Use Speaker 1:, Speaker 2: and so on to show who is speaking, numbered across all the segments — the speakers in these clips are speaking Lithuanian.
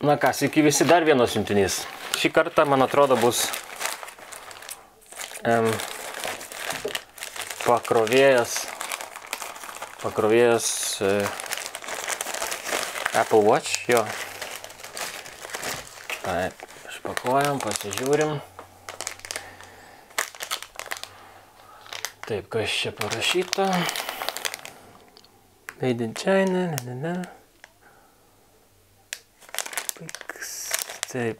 Speaker 1: Na ką, sveiki visi, dar vienas siuntinys. Šį kartą, man atrodo, bus pakrovėjas Apple Watch, jo. Taip, išpakuojam, pasižiūrim. Taip, kas čia parašyta? Made in China, ne. Taip.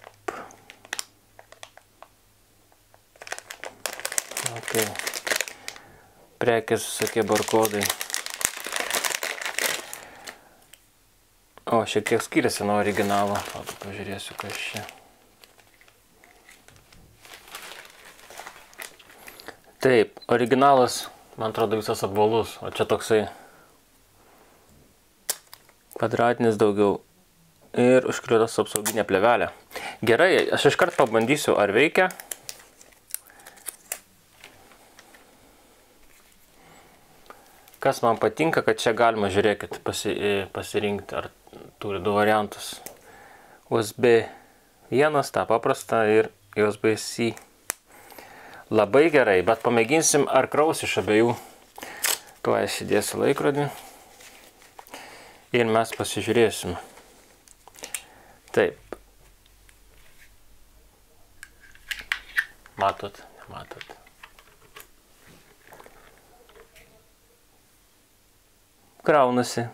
Speaker 1: Ok. Prekės visokie barkodai. O, šiek tiek skiriasi nuo originalo. Pažiūrėsiu, kas čia. Taip, originalas, man atrodo, visas apvalus, o čia toksai kvadratinis daugiau. Ir užklijuotas apsauginė plėvelė. Gerai, aš iškart pabandysiu, ar veikia. Kas man patinka, kad čia galima, žiūrėkit, pasirinkti, ar turi du variantus. USB 1, tą paprastą, ir USB-C. Labai gerai, bet pamėginsim, ar kraus iš abiejų. Tuo aš įdėsiu laikrodį. Ir mes pasižiūrėsim. Taip. Matot, nematot. Kraunasi.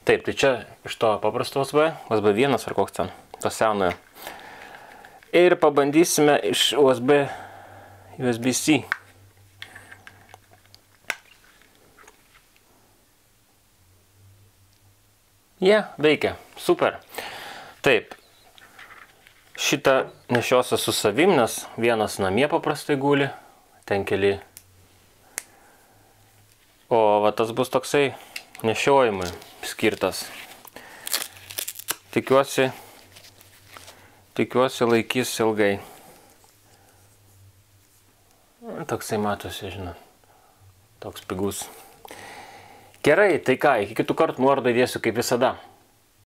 Speaker 1: Taip, tai čia iš to paprasto USB 1 ar koks ten, to senojo. Ir pabandysime iš USB-C. Veikia. Super. Taip. Šitą nešiosiu su savim, nes vienas namie paprastai guli, ten keli. O va tas bus toksai nešiojimui skirtas. Tikiuosi laikys ilgai. Toksai matosi, žinot, toks pigus. Gerai, tai ką, iki kitų kartų nuorodą įdėsiu kaip visada.